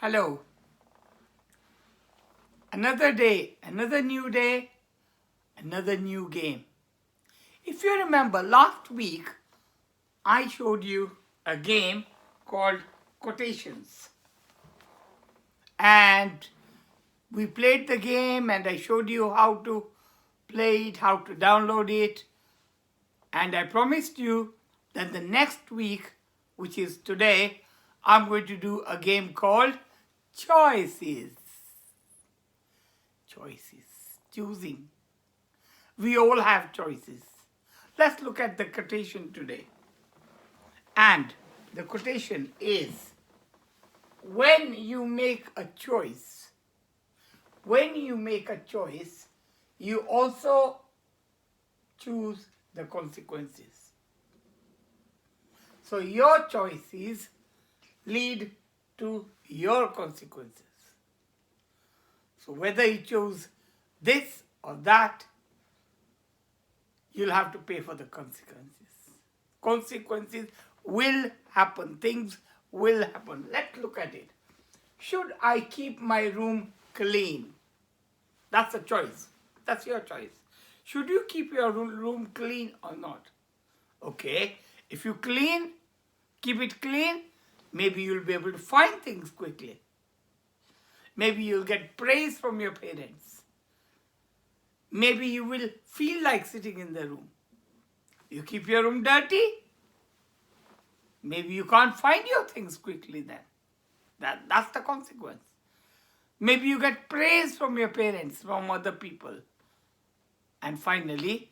Hello. Another day, another new day, another new game. If you remember, last week I showed you a game called Quotations. And we played the game and I showed you how to play it, how to download it. And I promised you that the next week, which is today, I'm going to do a game called Choices. Choices. Choosing. We all have choices. Let's look at the quotation today. And the quotation is, when you make a choice, you also choose the consequences. So your choices lead to your consequences. So whether you choose this or that, you'll have to pay for the consequences. Consequences will happen. Things will happen. Let's look at it. Should I keep my room clean? That's a choice. That's your choice. Should you keep your room clean or not? Okay. If you keep it clean, maybe you'll be able to find things quickly. Maybe you'll get praise from your parents. Maybe you will feel like sitting in the room. You keep your room dirty, maybe you can't find your things quickly then. That's the consequence. Maybe you get praise from your parents, from other people. And finally,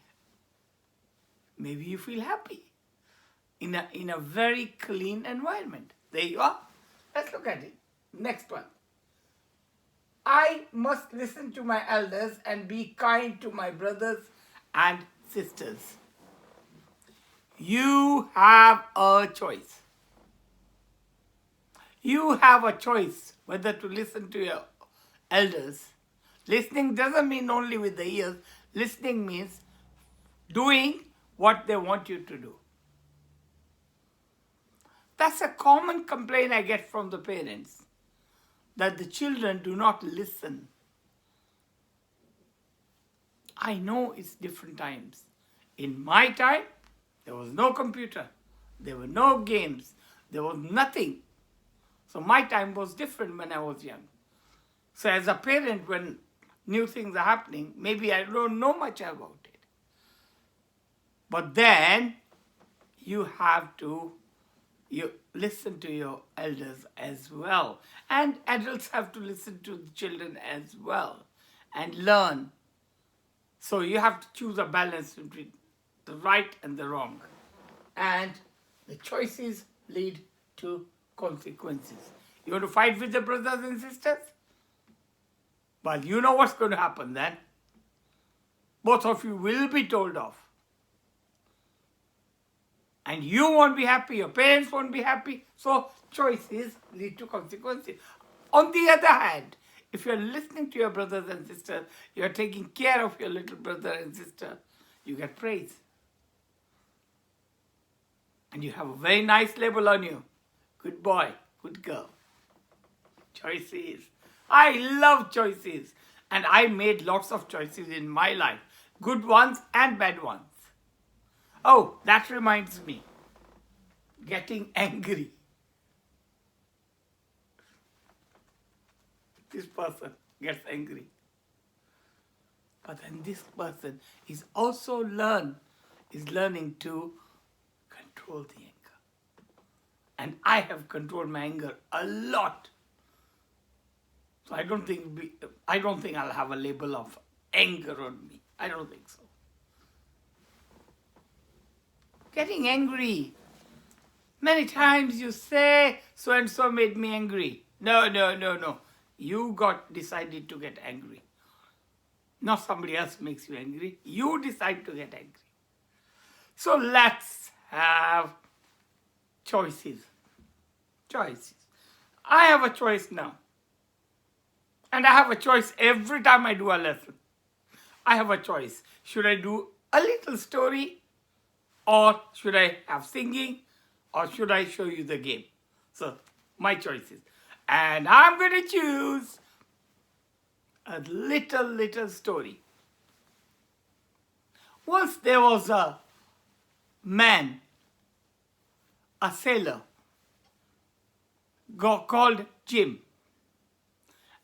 maybe you feel happy in a very clean environment. There you are. Let's look at it. Next one. I must listen to my elders and be kind to my brothers and sisters. You have a choice. You have a choice whether to listen to your elders. Listening doesn't mean only with the ears. Listening means doing what they want you to do. That's a common complaint I get from the parents, that the children do not listen. I know it's different times. In my time, there was no computer. There were no games. There was nothing. So my time was different when I was young. So as a parent, when new things are happening, maybe I don't know much about it. But then you listen to your elders as well. And adults have to listen to the children as well and learn. So you have to choose a balance between the right and the wrong. And the choices lead to consequences. You want to fight with your brothers and sisters? Well, you know what's going to happen then. Both of you will be told off. And you won't be happy, your parents won't be happy. So choices lead to consequences. On the other hand, if you're listening to your brothers and sisters, you're taking care of your little brother and sister, you get praise. And you have a very nice label on you. Good boy, good girl. Choices. I love choices. And I made lots of choices in my life. Good ones and bad ones. Oh, that reminds me. Getting angry. This person gets angry. But then this person is also learning to control the anger. And I have controlled my anger a lot. So I don't think I'll have a label of anger on me. I don't think so. Getting angry. Many times you say, so and so made me angry. No. You decided to get angry. Not somebody else makes you angry. You decide to get angry. So let's have choices. Choices. I have a choice now. And I have a choice every time I do a lesson. I have a choice. Should I do a little story? Or should I have singing? Or should I show you the game? So, my choices. And I'm going to choose a little story. Once there was a man, a sailor, called Jim.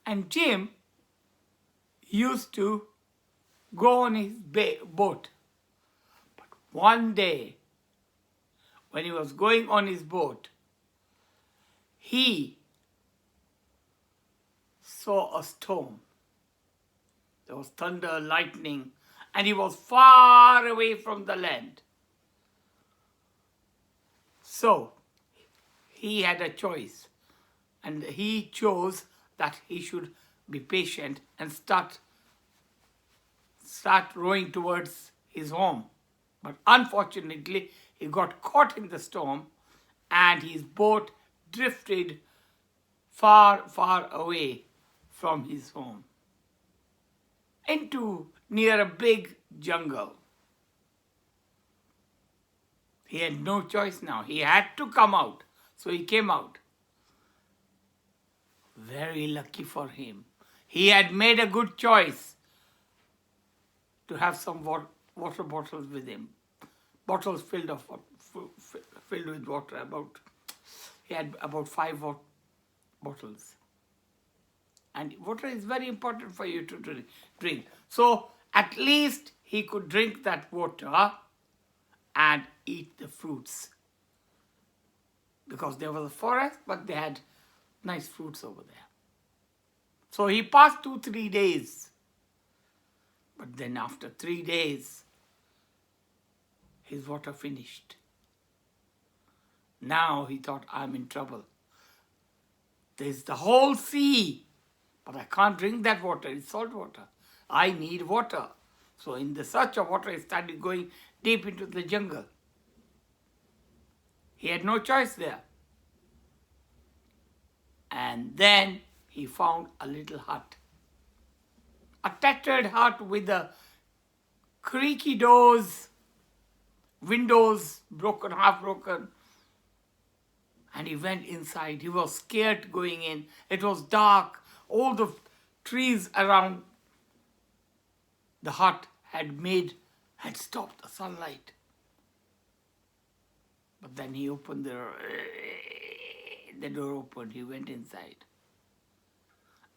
And Jim used to go on his boat. But one day, when he was going on his boat, he saw a storm. There was thunder, lightning, and he was far away from the land. So, he had a choice, and he chose that he should be patient and start rowing towards his home. But unfortunately, he got caught in the storm and his boat drifted far away from his home into near a big jungle. He had no choice now. He had to come out. So he came out. Very lucky for him. He had made a good choice to have some water bottles with him. Bottles filled with water. He had about 5 bottles. And water is very important for you to drink. So at least he could drink that water and eat the fruits. Because there was a forest, but they had nice fruits over there. So he passed 2-3 days. But then after 3 days, his water finished. Now he thought, I'm in trouble. There's the whole sea, but I can't drink that water. It's salt water. I need water. So in the search of water, he started going deep into the jungle. He had no choice there. And then he found a little hut. A tattered hut with the creaky doors, windows broken, half broken. And he went inside. He was scared going in. It was dark. All the trees around the hut had stopped the sunlight. But then he opened the door opened. He went inside.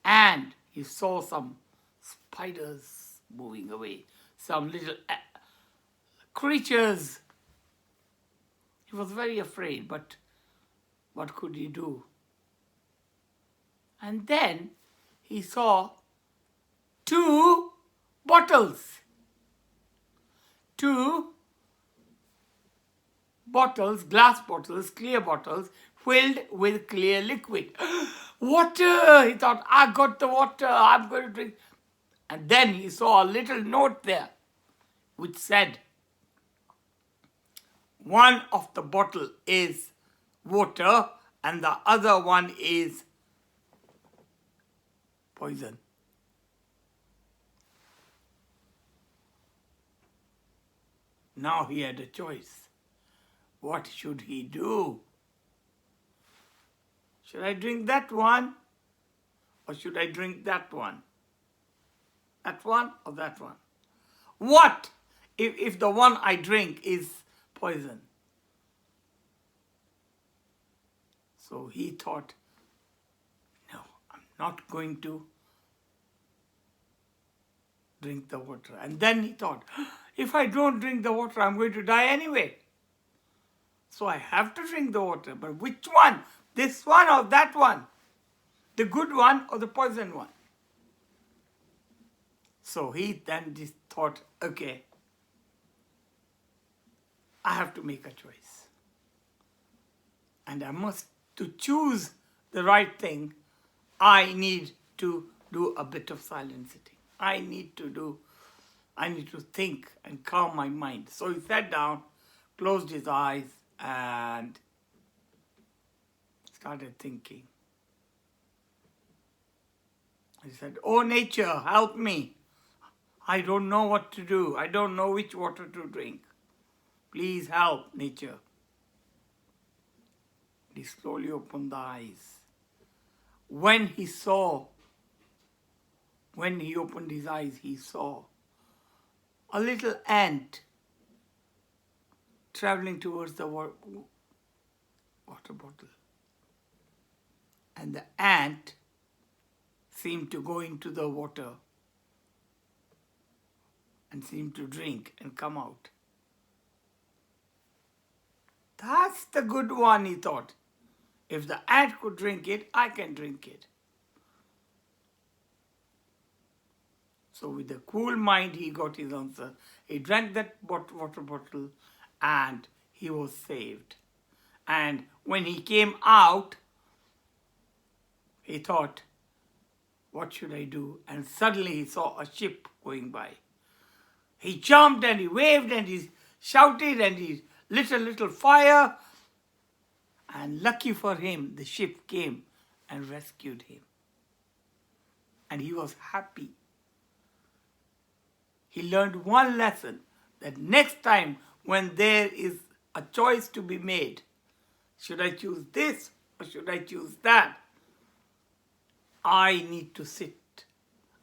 And he saw some spiders moving away. Some little creatures. He was very afraid, but what could he do? And then he saw 2 bottles. 2 bottles, glass bottles, clear bottles, filled with clear liquid. Water! He thought, I got the water, I'm going to drink. And then he saw a little note there which said, one of the bottle is water and the other one is poison. Now he had a choice. What should he do? Should I drink that one? Or should I drink that one? That one or that one? What if the one I drink is poison? So he thought, no, I'm not going to drink the water. And then he thought, if I don't drink the water, I'm going to die anyway. So I have to drink the water. But which one? This one or that one? The good one or the poison one? So he then just thought, okay, I have to make a choice. And I must, to choose the right thing, I need to do a bit of silent sitting. I need to think and calm my mind. So he sat down, closed his eyes, and started thinking. He said, oh nature, help me. I don't know what to do. I don't know which water to drink. Please help, nature. He slowly opened the eyes. when he opened his eyes, he saw a little ant traveling towards the water bottle. And the ant seemed to go into the water and seemed to drink and come out. That's the good one, he thought. If the ant could drink it, I can drink it. So with a cool mind, he got his answer. He drank that water bottle and he was saved. And when he came out, he thought, what should I do? And suddenly he saw a ship going by. He jumped and he waved and he shouted and he lit a little fire. And lucky for him, the ship came and rescued him. And he was happy. He learned one lesson, that next time when there is a choice to be made, should I choose this or should I choose that? I need to sit.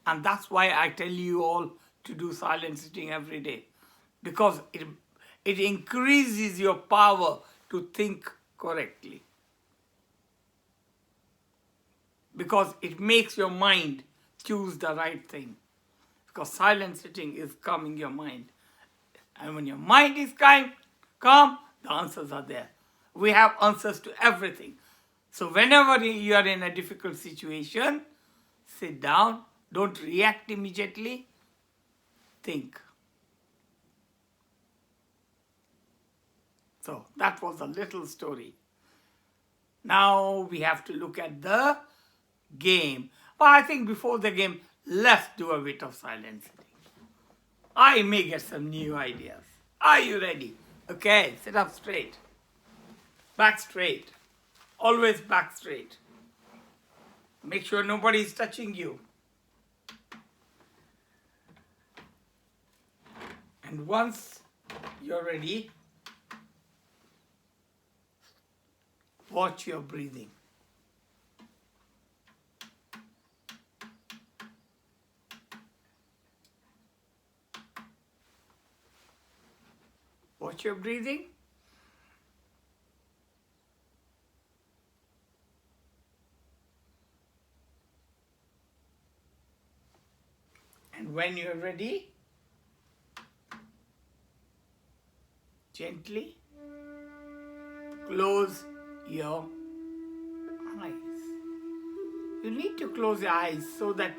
And that's why I tell you all to do silent sitting every day. Because it increases your power to think correctly. Because it makes your mind choose the right thing. Because silent sitting is calming your mind. And when your mind is calm, the answers are there. We have answers to everything. So whenever you are in a difficult situation, sit down, don't react immediately, think. So that was a little story. Now we have to look at the game. But I think before the game, let's do a bit of silent sitting. I may get some new ideas. Are you ready? Okay, sit up straight. Back straight. Always back straight. Make sure nobody is touching you. And once you're ready, watch your breathing. Watch your breathing. And when you're ready, gently close your eyes. You need to close your eyes so that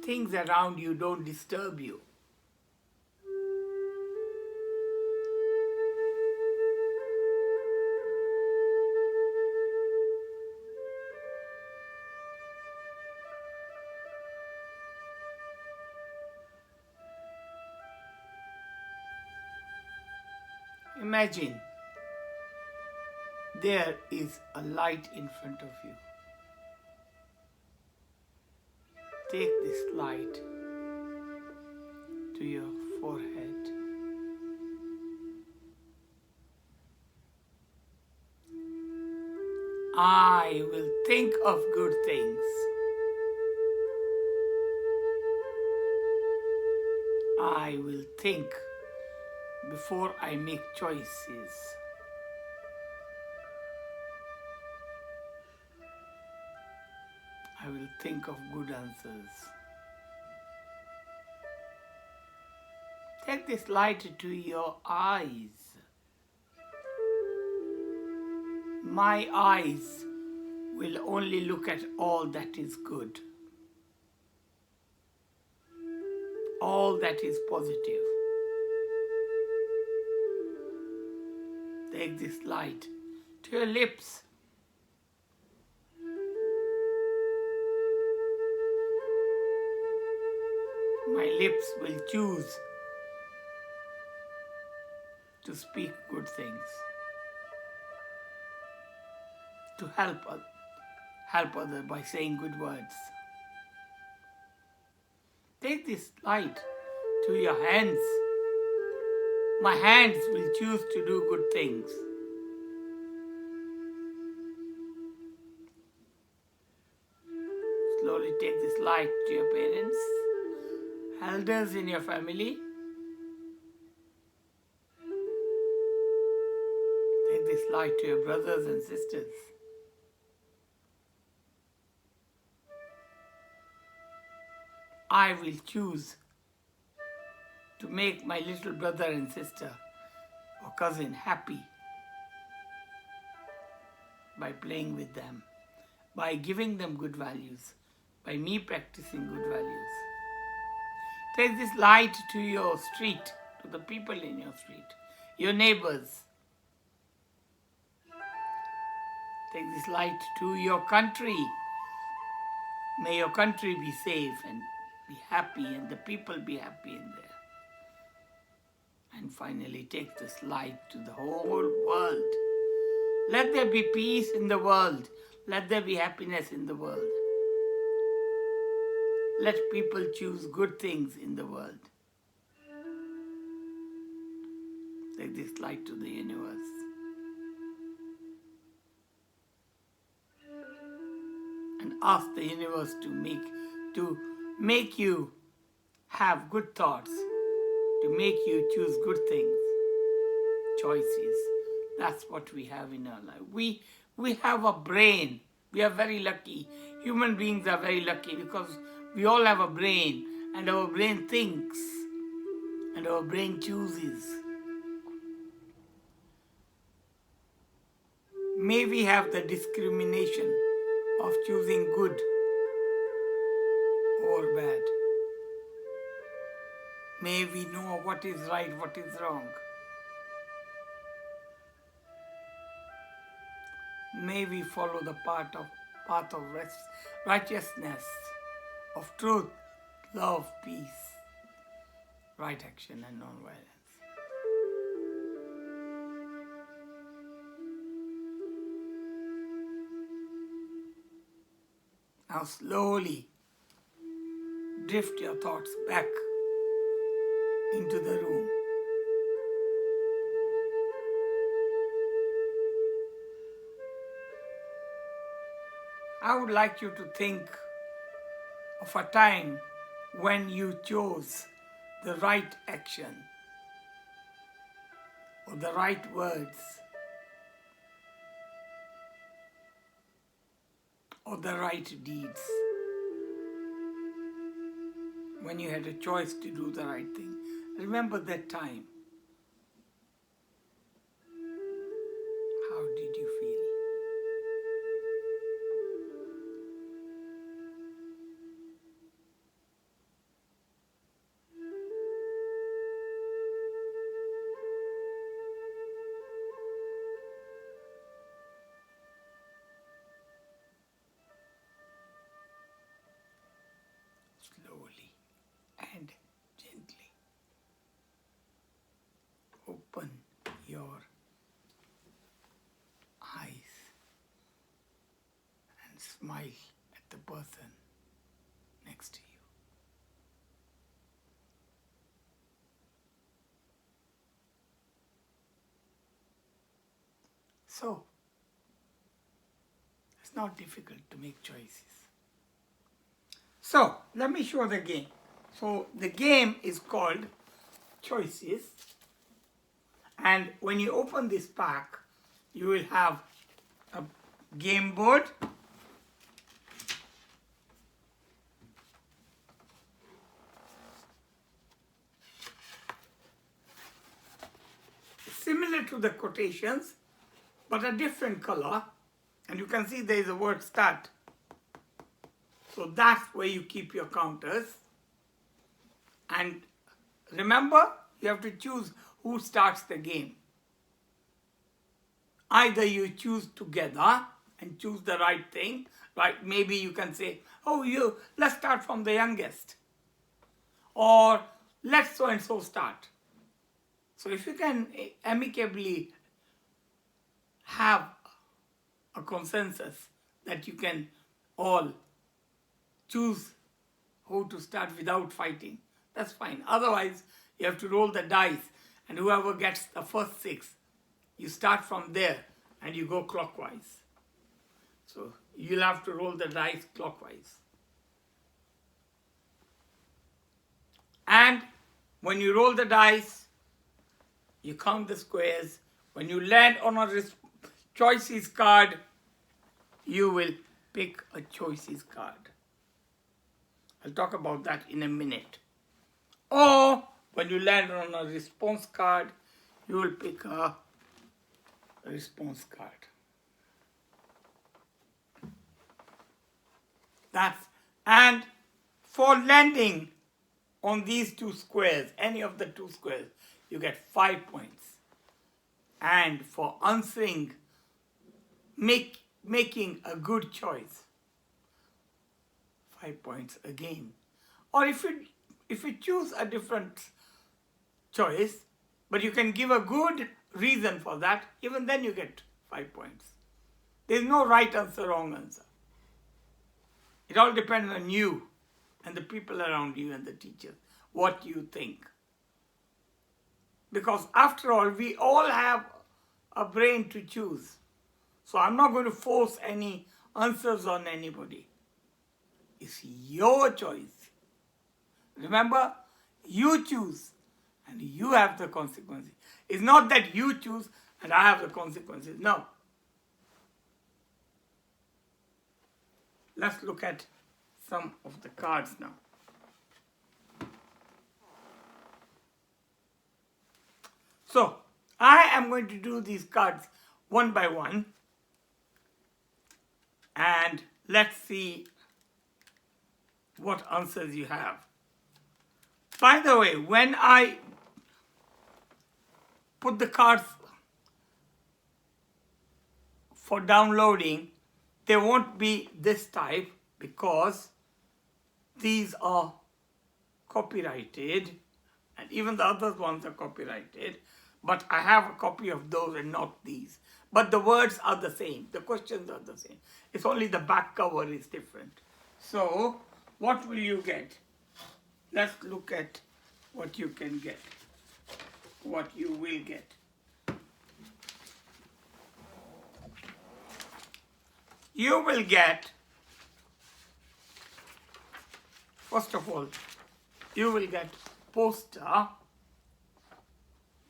things around you don't disturb you. Imagine there is a light in front of you. Take this light to your forehead. I will think of good things. I will think before I make choices. I will think of good answers. Take this light to your eyes. My eyes will only look at all that is good, all that is positive. Take this light to your lips. My lips will choose to speak good things, to help others by saying good words. Take this light to your hands. My hands will choose to do good things. slowly take this light to your parents, elders in your family. Take this light to your brothers and sisters. I will choose to make my little brother and sister or cousin happy by playing with them, by giving them good values, by me practicing good values. Take this light to your street, to the people in your street, your neighbors. Take this light to your country. May your country be safe and be happy and the people be happy in there. And finally, take this light to the whole world. Let there be peace in the world. Let there be happiness in the world. Let people choose good things in the world. Take this light to the universe. And ask the universe to make you have good thoughts, to make you choose good things, choices. That's what we have in our life. We have a brain. We are very lucky. Human beings are very lucky because we all have a brain, and our brain thinks, and our brain chooses. May we have the discrimination of choosing good or bad. May we know what is right, what is wrong. May we follow the path of righteousness, of truth, love, peace, right action and non-violence. Now slowly drift your thoughts back into the room. I would like you to think of a time when you chose the right action or the right words or the right deeds. When you had a choice to do the right thing. Remember that time. How did you feel? Slowly and gently open your eyes and smile at the person next to you. So, it's not difficult to make choices. So, let me show the game. So, the game is called Choices. And when you open this pack, you will have a game board, similar to the quotations, but a different color. And you can see there is a word start. So that's where you keep your counters. And remember, you have to choose who starts the game. Either you choose together and choose the right thing. Right? Maybe you can say, oh, let's start from the youngest. Or let so-and-so start. So if you can amicably have a consensus that you can all choose who to start without fighting, that's fine. Otherwise, you have to roll the dice, and whoever gets the first 6, you start from there and you go clockwise. So you'll have to roll the dice clockwise. When you roll the dice, you count the squares. When you land on a choices card, you will pick a choices card. I'll talk about that in a minute. Or when you land on a response card, you will pick a response card. And for landing on these two squares, any of the two squares, you get 5 points. And for answering, making a good choice, 5 points again. Or if you choose a different choice, but you can give a good reason for that, even then you get 5 points. There's no right answer, wrong answer. It all depends on you and the people around you and the teachers, what you think. Because after all, we all have a brain to choose. So I'm not going to force any answers on anybody. It's your choice. Remember, you choose and you have the consequences. It's not that you choose and I have the consequences. No. Let's look at some of the cards now. So, I am going to do these cards one by one. And let's see what answers you have. By the way, when I put the cards for downloading, they won't be this type because these are copyrighted and even the other ones are copyrighted, but I have a copy of those and not these. But the words are the same, the questions are the same. It's only the back cover is different. So, what will you get? Let's look at what you can get, what you will get. You will get, first of all, you will get poster,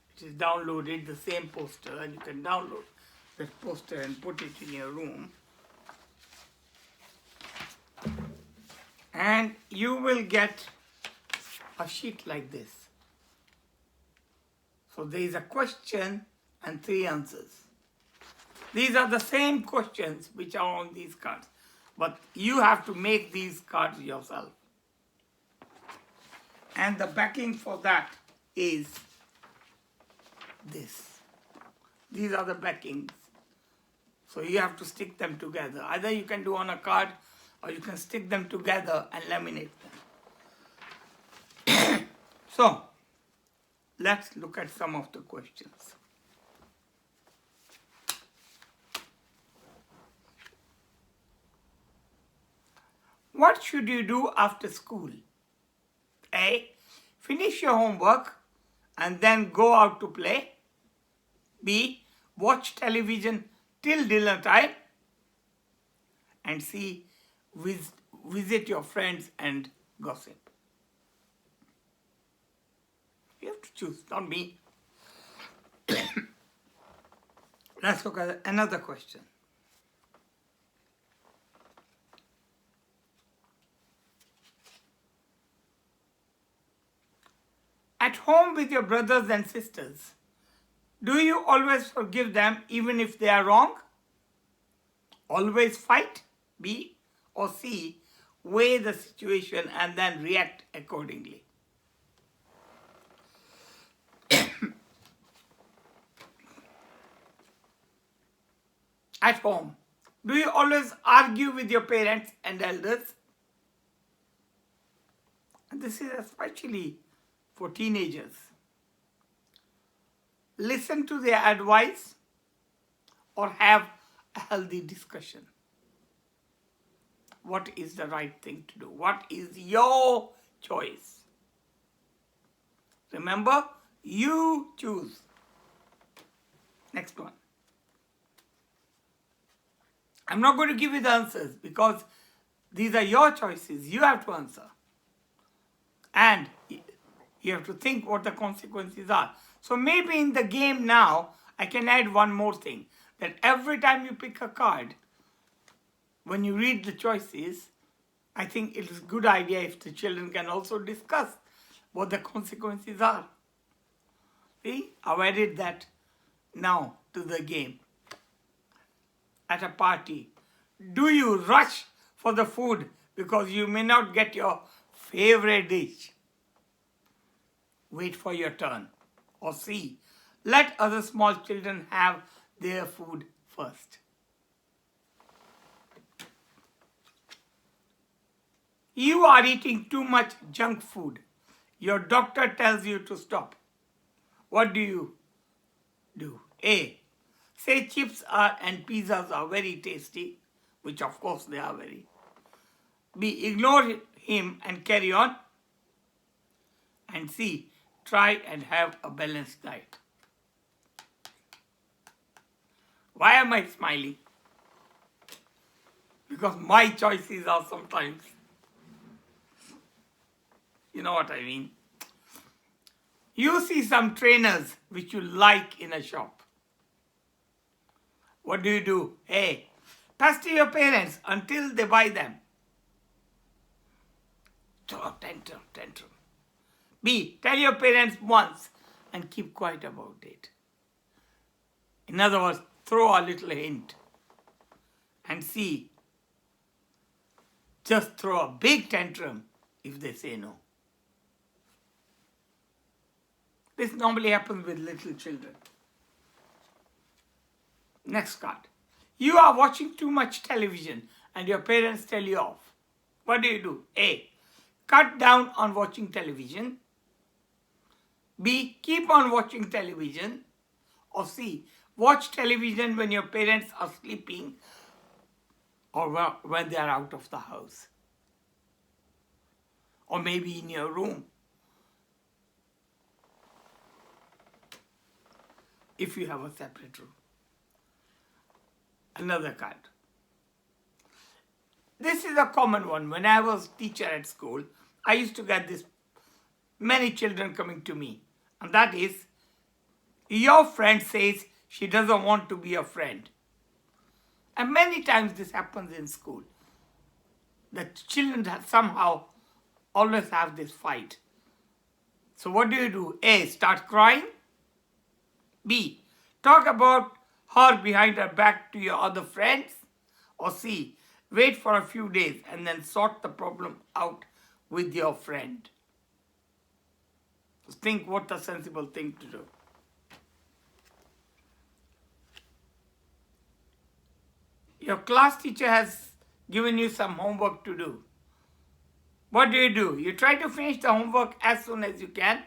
which is downloaded, the same poster, and you can download that poster and put it in your room. And you will get a sheet like this. So there is a question and 3 answers. These are the same questions which are on these cards, but you have to make these cards yourself. And the backing for that is this. These are the backings. So you have to stick them together. Either you can do on a card or you can stick them together and laminate them. So, let's look at some of the questions. What should you do after school? A. Finish your homework and then go out to play. B. Watch television till dinner time. And C. Visit your friends and gossip. You have to choose, not me. Let's look at another question. At home with your brothers and sisters, do you always forgive them even if they are wrong? Always fight? B. Or C. Weigh the situation and then react accordingly. At home, do you always argue with your parents and elders? And this is especially for teenagers. Listen to their advice or have a healthy discussion. What is the right thing to do? What is your choice? Remember, you choose. Next one. I'm not going to give you the answers because these are your choices. You have to answer. And You have to think what the consequences are. So maybe in the game now, I can add one more thing. That every time you pick a card, when you read the choices, I think it is a good idea if the children can also discuss what the consequences are. See, I've added that now to the game. At a party, do you rush for the food because you may not get your favorite dish? Wait for your turn. Or C, let other small children have their food first. You are eating too much junk food. Your doctor tells you to stop. What do you do? A, say chips and pizzas are very tasty, which of course they are very. B, ignore him and carry on. And C, try and have a balanced diet. Why am I smiling? Because my choices are sometimes, you know what I mean. You see some trainers which you like in a shop. What do? A, pester your parents until they buy them. Throw tantrum. B, tell your parents once and keep quiet about it. In other words, throw a little hint. And C, just throw a big tantrum if they say no. This normally happens with little children. Next card. You are watching too much television and your parents tell you off. What do? A, cut down on watching television. B, keep on watching television. Or C, watch television when your parents are sleeping or when they are out of the house. Or maybe in your room. If you have a separate room. Another card. This is a common one. When I was teacher at school, I used to get this many children coming to me. And that is, your friend says she doesn't want to be a friend. And many times this happens in school. The children somehow always have this fight. So what do? A, start crying. B, talk about her behind her back to your other friends. Or C, wait for a few days and then sort the problem out with your friend. So think what a sensible thing to do. Your class teacher has given you some homework to do. What do? You try to finish the homework as soon as you can.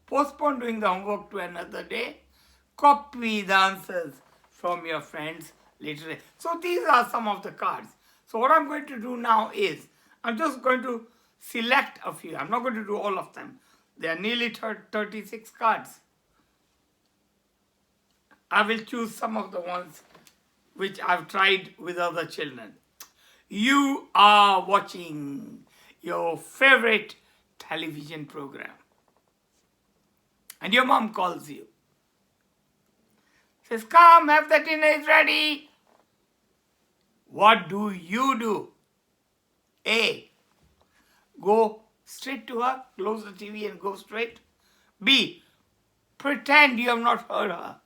Postpone doing the homework to another day. Copy the answers from your friends later. So these are some of the cards. So what I'm going to do now is, I'm just going to select a few. I'm not going to do all of them. There are nearly 36 cards. I will choose some of the ones which I've tried with other children. You are watching your favorite television program. And your mom calls you. Says, come, have the dinner is ready. What do you do? A, go straight to her, close the TV and go straight. B, pretend you have not heard her.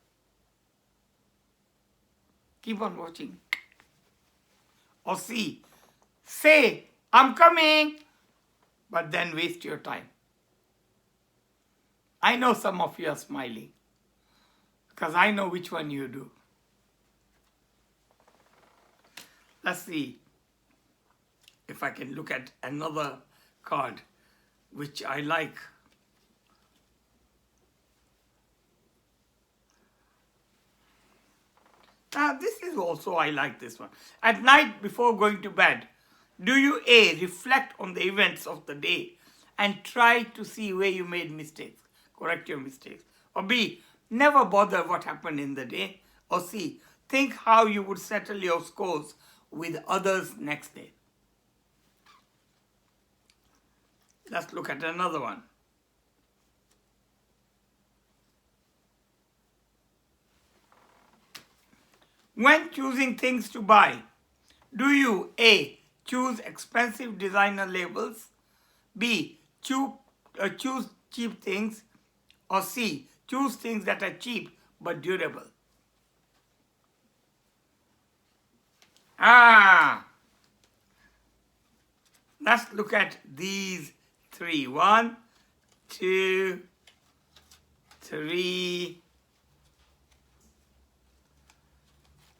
Keep on watching. Or C, say, I'm coming, but then waste your time. I know some of you are smiling because I know which one you do. Let's see if I can look at another card which I like. Now this is also, I like this one. At night before going to bed, do you A, reflect on the events of the day and try to see where you made mistakes, correct your mistakes? Or B, never bother what happened in the day? Or C, think how you would settle your scores with others next day? Let's look at another one. When choosing things to buy, do you A. choose expensive designer labels, B. choose cheap things, or C. choose things that are cheap but durable? Let's look at these three. 1, 2, 3.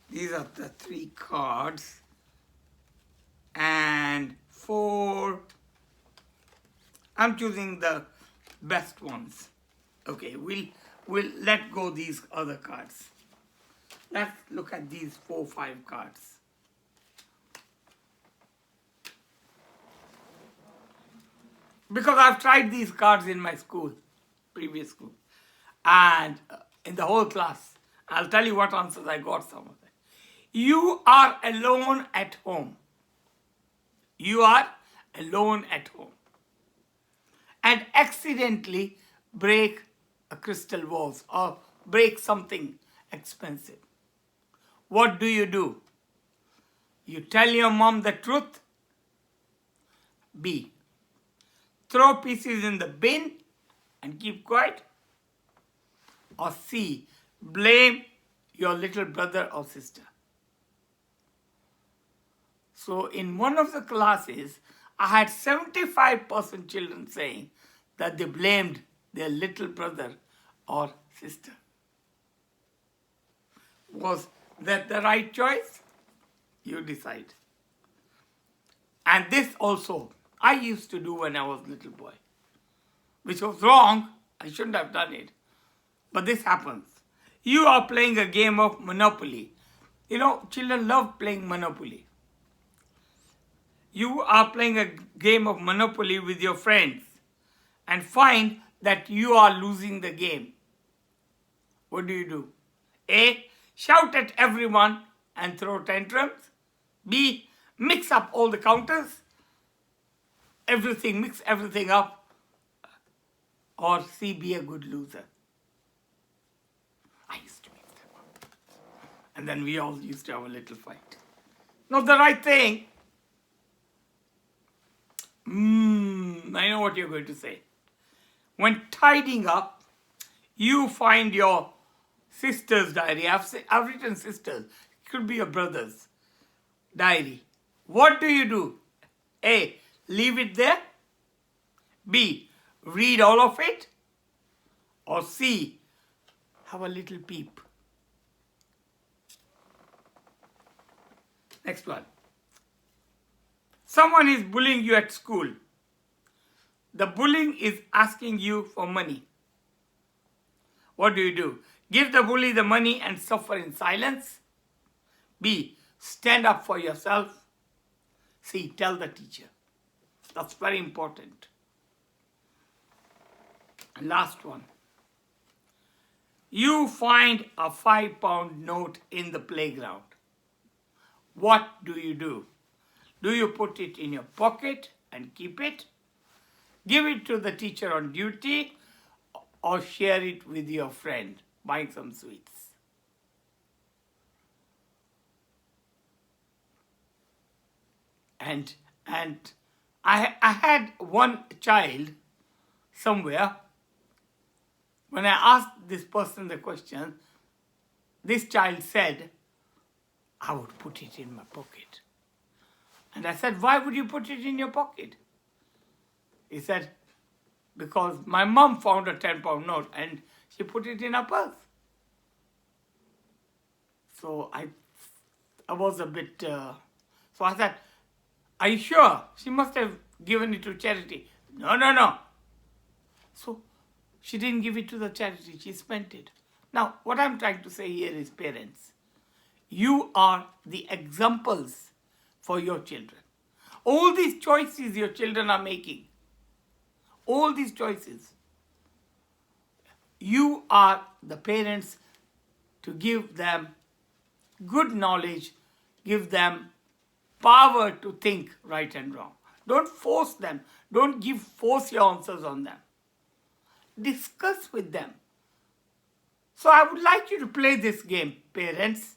These are the 3 cards. And 4. I'm choosing the best ones. Okay, we'll let go these other cards. Let's look at these 4, 5 cards. Because I've tried these cards in my school, previous school, and in the whole class. I'll tell you what answers I got some of them. You are alone at home. You are alone at home and accidentally break a crystal vase or break something expensive. What do? You tell your mom the truth. B. Throw pieces in the bin and keep quiet. Or C. Blame your little brother or sister. So in one of the classes, I had 75% children saying that they blamed their little brother or sister. Was that the right choice? You decide. And this also, I used to do when I was a little boy, which was wrong. I shouldn't have done it. But this happens. You are playing a game of Monopoly. You know, children love playing Monopoly. You are playing a game of Monopoly with your friends and find that you are losing the game. What do? A. Shout at everyone and throw tantrums. B. Mix up all the counters. Mix everything up. Or C. Be a good loser. I used to mix them up. And then we all used to have a little fight. Not the right thing. I know what you're going to say. When tidying up, you find your sister's diary. I've written sisters. It could be your brother's diary. What do? A. Leave it there. B. Read all of it. Or C. Have a little peep. Next one. Someone is bullying you at school. The bullying is asking you for money. What do? Give the bully the money and suffer in silence. B. Stand up for yourself. C. Tell the teacher. That's very important. Last one. You find a £5 note in the playground. What do? Do you put it in your pocket and keep it? Give it to the teacher on duty, or share it with your friend buying some sweets? And I had one child somewhere. When I asked this person the question, this child said, I would put it in my pocket. And I said, why would you put it in your pocket? He said, because my mom found a £10 note and she put it in her purse. So I was a bit, so I said, are you sure? She must have given it to charity. No. So she didn't give it to the charity, she spent it. Now, what I'm trying to say here is, parents, you are the examples for your children. All these choices your children are making, all these choices, you are the parents to give them good knowledge, give them power to think right and wrong. Don't force them. Don't force your answers on them. Discuss with them. So I would like you to play this game, parents.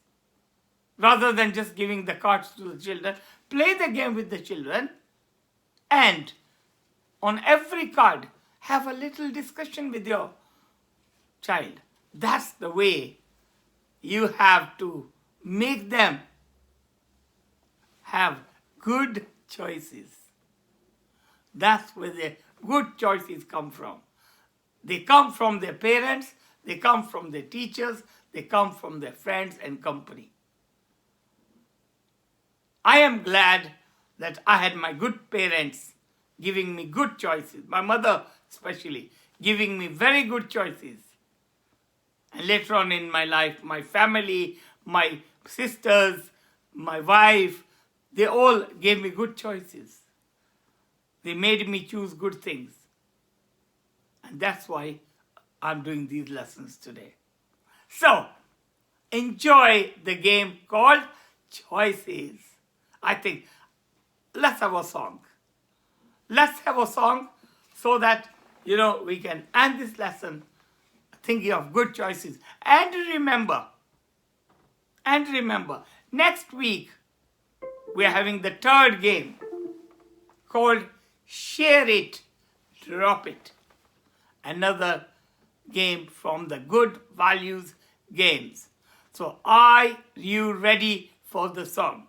rather than just giving the cards to the children. Play the game with the children, and on every card, have a little discussion with your child. That's the way you have to make them have good choices. That's where the good choices come from. They come from their parents, they come from their teachers, they come from their friends and company. I am glad that I had my good parents giving me good choices. My mother especially giving me very good choices. And later on in my life, my family, my sisters, my wife, they all gave me good choices. They made me choose good things. And that's why I'm doing these lessons today. So, enjoy the game called Choices. I think, let's have a song. Let's have a song so that, we can end this lesson thinking of good choices. And remember, next week we are having the third game called Share It, Drop It. Another game from the Good Values Games. So are you ready for the song?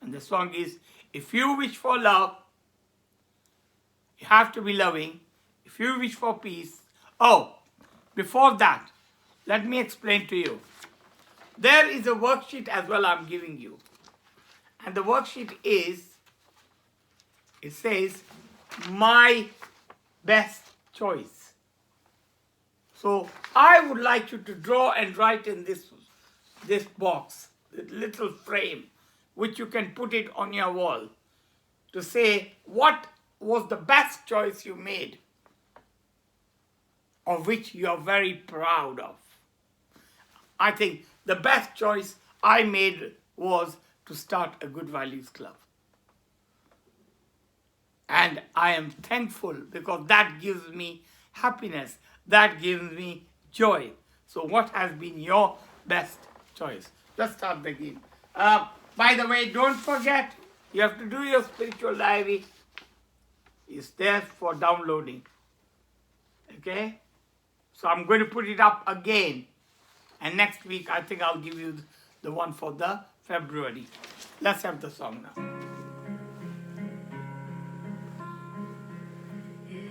And the song is, if you wish for love, you have to be loving. If you wish for peace. Oh, before that, let me explain to you. There is a worksheet as well I'm giving you. And the worksheet is, it says, my best choice. So I would like you to draw and write in this box, this little frame, which you can put it on your wall, to say what was the best choice you made, of which you are very proud of. I think the best choice I made was to start a Good Values Club. And I am thankful because that gives me happiness, that gives me joy. So what has been your best choice? Let's start the game. By the way, don't forget, you have to do your spiritual diary. It's there for downloading. Okay? So I'm going to put it up again. And next week, I think I'll give you the one for the February. Let's have the song now.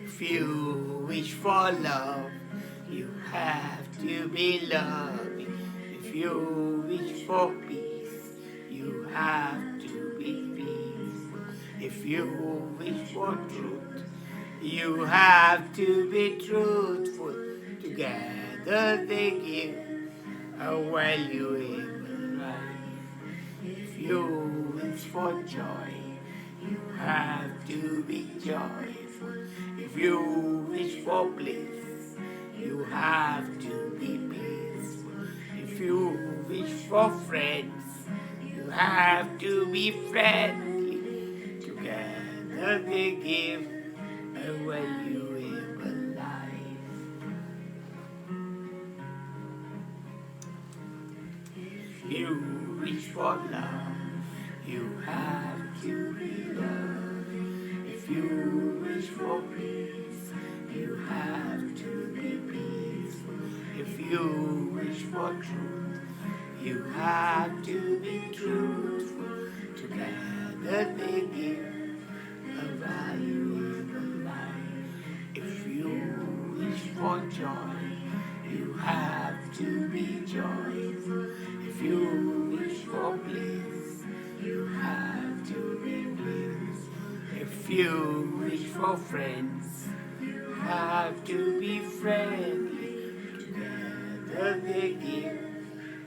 If you wish for love, you have to be loving. If you wish for peace, you have to be peaceful. If you wish for truth, you have to be truthful. Together they give a valuable life. If you wish for joy, you have to be joyful. If you wish for bliss, you have to be peaceful. If you wish for friends, you have to be friendly. Together they give a valuable life. If you wish for love, you have to be loving. If you wish for peace, you have to be peaceful. If you wish for truth, you have to be truthful. Together they give a valuable life. If you wish for joy, you have to be joyful. If you wish for bliss, you have to be bliss. If you wish for friends, you have to be friendly. Together they give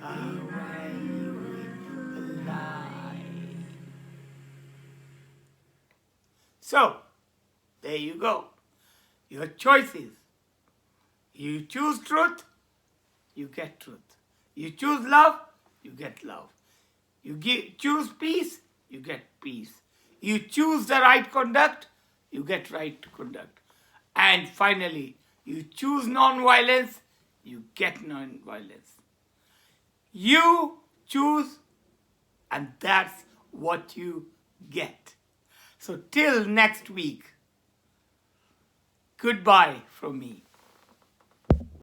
a valuable life. So, there you go. Your choices. You choose truth, you get truth. You choose love, you get love. You choose peace, you get peace. You choose the right conduct, you get right conduct. And finally, you choose non-violence, you get non-violence. You choose, and that's what you get. So till next week, goodbye from me.